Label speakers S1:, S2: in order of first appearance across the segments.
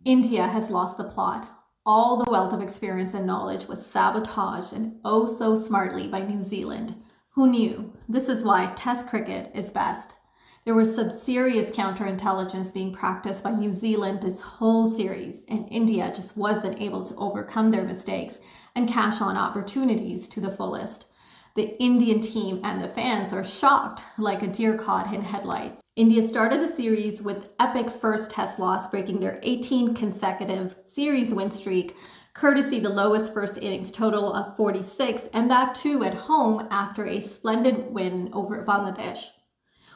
S1: India has lost the plot. All the wealth of experience and knowledge was sabotaged and oh so smartly by New Zealand. Who knew? This is why Test cricket is best. There was some serious counterintelligence being practiced by New Zealand this whole series, and India just wasn't able to overcome their mistakes and cash on opportunities to the fullest. The Indian team and the fans are shocked like a deer caught in headlights. India started the series with epic first test loss, breaking their 18 consecutive series win streak, courtesy the lowest first innings total of 46, and that too at home after a splendid win over Bangladesh.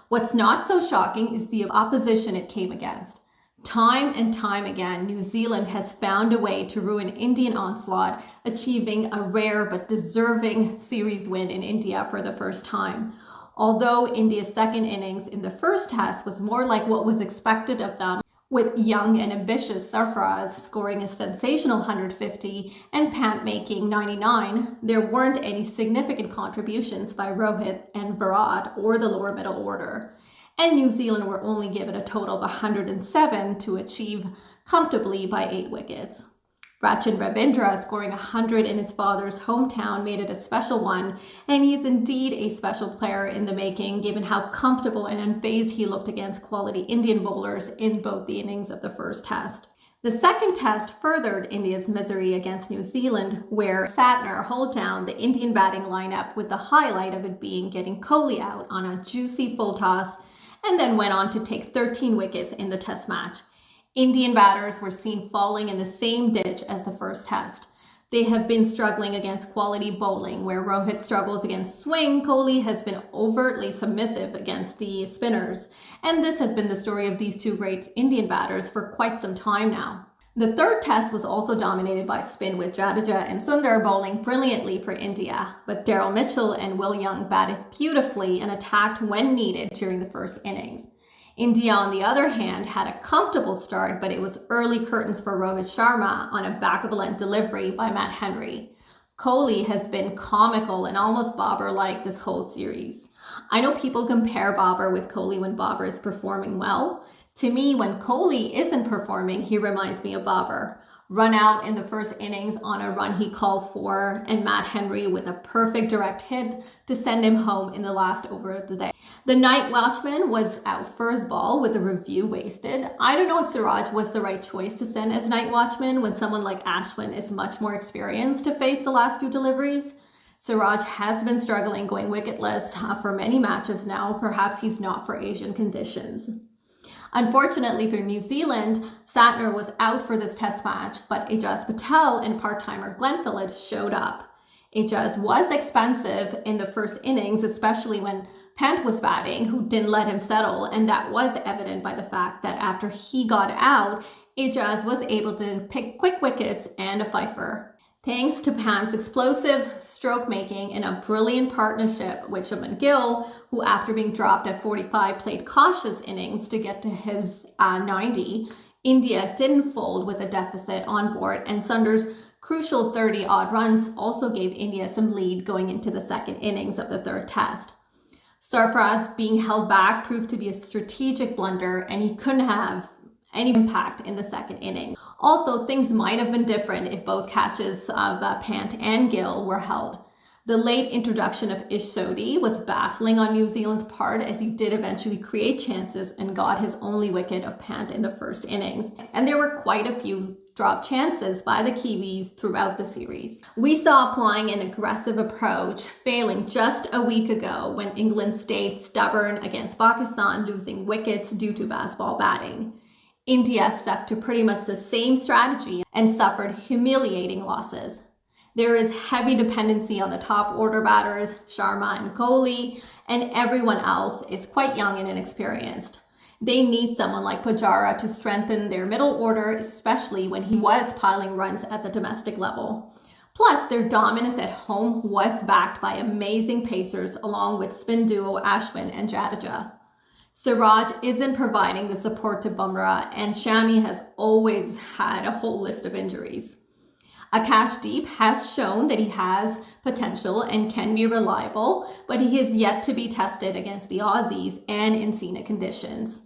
S1: What's not so shocking is the opposition it came against. Time and time again, New Zealand has found a way to ruin Indian onslaught, achieving a rare but deserving series win in India for the first time. Although India's second innings in the first test was more like what was expected of them, with young and ambitious Sarfaraz scoring a sensational 150 and Pant making 99, there weren't any significant contributions by Rohit and Virat or the lower middle order. And New Zealand were only given a total of 107 to achieve comfortably by 8 wickets. Rachin Ravindra scoring 100 in his father's hometown made it a special one, and he is indeed a special player in the making, given how comfortable and unfazed he looked against quality Indian bowlers in both the innings of the first test. The second test furthered India's misery against New Zealand, where Santner held down the Indian batting lineup, with the highlight of it being getting Kohli out on a juicy full toss, and then went on to take 13 wickets in the test match. Indian batters were seen falling in the same ditch as the first test. They have been struggling against quality bowling, where Rohit struggles against swing. Kohli has been overtly submissive against the spinners, and this has been the story of these two great Indian batters for quite some time now. The third test was also dominated by spin, with Jadeja and Sundar bowling brilliantly for India, but Daryl Mitchell and Will Young batted beautifully and attacked when needed during the first innings. India, on the other hand, had a comfortable start, but it was early curtains for Rohit Sharma on a back-of-the-length delivery by Matt Henry. Kohli has been comical and almost Babur-like this whole series. I know people compare Babur with Kohli when Babur is performing well. To me, when Kohli isn't performing, he reminds me of Babur. Run out in the first innings on a run he called for, and Matt Henry with a perfect direct hit to send him home in the last over of the day. The night watchman was out first ball with a review wasted. I don't know if Siraj was the right choice to send as night watchman when someone like Ashwin is much more experienced to face the last few deliveries. Siraj has been struggling going wicketless for many matches now. Perhaps he's not for Asian conditions. Unfortunately for New Zealand, Santner was out for this test match, but Ajaz Patel and part-timer Glenn Phillips showed up. Ajaz was expensive in the first innings, especially when Pant was batting, who didn't let him settle, and that was evident by the fact that after he got out, Ajaz was able to pick quick wickets and a fifer. Thanks to Pant's explosive stroke making in a brilliant partnership with Shubman Gill, who after being dropped at 45 played cautious innings to get to his 90, India didn't fold with a deficit on board, and Sundar's crucial 30-odd runs also gave India some lead going into the second innings of the third test. Sarfaraz being held back proved to be a strategic blunder, and he couldn't have any impact in the second inning. Also, things might have been different if both catches of Pant and Gill were held. The late introduction of Ish Sodhi was baffling on New Zealand's part, as he did eventually create chances and got his only wicket of Pant in the first innings. And there were quite a few dropped chances by the Kiwis throughout the series. We saw applying an aggressive approach failing just a week ago when England stayed stubborn against Pakistan, losing wickets due to fastball batting. India stuck to pretty much the same strategy and suffered humiliating losses. There is heavy dependency on the top order batters, Sharma and Kohli, and everyone else is quite young and inexperienced. They need someone like Pujara to strengthen their middle order, especially when he was piling runs at the domestic level. Plus, their dominance at home was backed by amazing pacers along with spin duo Ashwin and Jadeja. Siraj isn't providing the support to Bumrah, and Shami has always had a whole list of injuries. Akashdeep has shown that he has potential and can be reliable, but he is yet to be tested against the Aussies and in scenic conditions.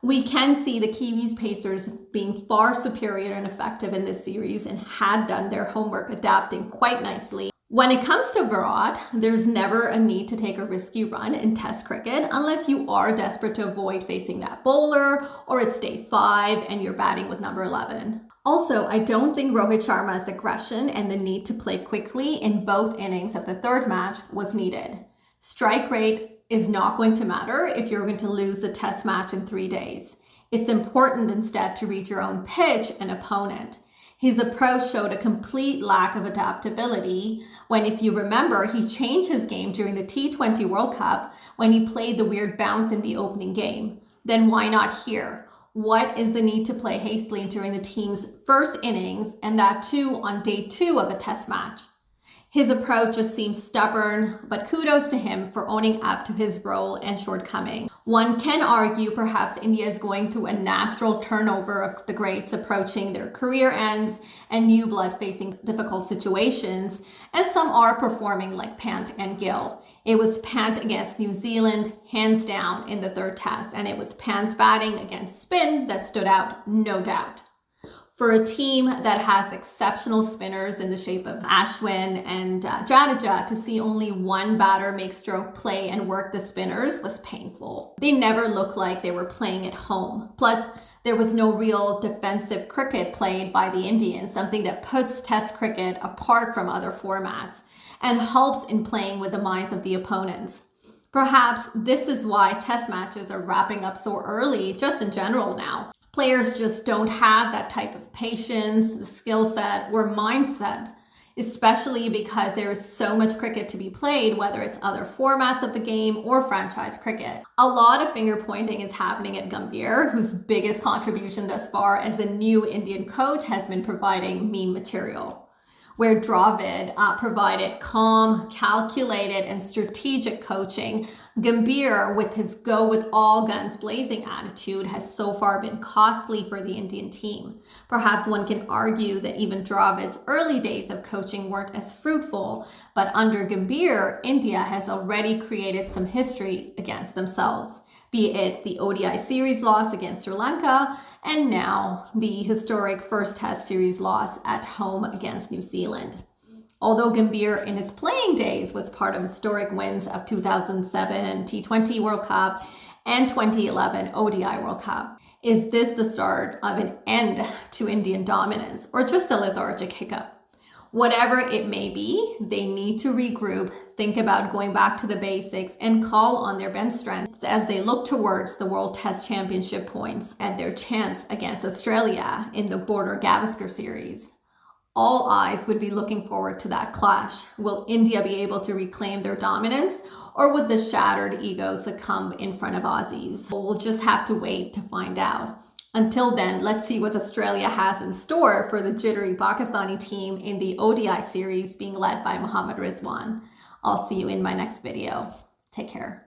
S1: We can see the Kiwis pacers being far superior and effective in this series and had done their homework adapting quite nicely. When it comes to Virat, there's never a need to take a risky run in Test cricket unless you are desperate to avoid facing that bowler or it's day 5 and you're batting with number 11. Also, I don't think Rohit Sharma's aggression and the need to play quickly in both innings of the third match was needed. Strike rate is not going to matter if you're going to lose a Test match in 3 days. It's important instead to read your own pitch and opponent. His approach showed a complete lack of adaptability when, if you remember, he changed his game during the T20 World Cup when he played the weird bounce in the opening game. Then why not here? What is the need to play hastily during the team's first innings, and that too on day 2 of a Test match? His approach just seems stubborn, but kudos to him for owning up to his role and shortcoming. One can argue perhaps India is going through a natural turnover of the greats approaching their career ends and new blood facing difficult situations, and some are performing like Pant and Gill. It was Pant against New Zealand, hands down, in the third Test, and it was Pant's batting against spin that stood out, no doubt. For a team that has exceptional spinners in the shape of Ashwin and Jadeja, to see only one batter make stroke play and work the spinners was painful. They never looked like they were playing at home. Plus, there was no real defensive cricket played by the Indians, something that puts Test cricket apart from other formats and helps in playing with the minds of the opponents. Perhaps this is why Test matches are wrapping up so early, just in general now. Players just don't have that type of patience, the skill set, or mindset, especially because there is so much cricket to be played, whether it's other formats of the game or franchise cricket. A lot of finger pointing is happening at Gambhir, whose biggest contribution thus far as a new Indian coach has been providing meme material. Where Dravid provided calm, calculated, and strategic coaching, Gambhir, with his go with all guns blazing attitude, has so far been costly for the Indian team. Perhaps one can argue that even Dravid's early days of coaching weren't as fruitful, but under Gambhir, India has already created some history against themselves, be it the ODI series loss against Sri Lanka, and now the historic first Test series loss at home against New Zealand. Although Gambhir in his playing days was part of historic wins of 2007 T20 World Cup and 2011 ODI World Cup, is this the start of an end to Indian dominance or just a lethargic hiccup? Whatever it may be, they need to regroup, think about going back to the basics, and call on their bench strength as they look towards the World Test Championship points and their chance against Australia in the Border Gavaskar series. All eyes would be looking forward to that clash. Will India be able to reclaim their dominance, or would the shattered ego succumb in front of Aussies? We'll just have to wait to find out. Until then, let's see what Australia has in store for the jittery Pakistani team in the ODI series being led by Mohammad Rizwan. I'll see you in my next video. Take care.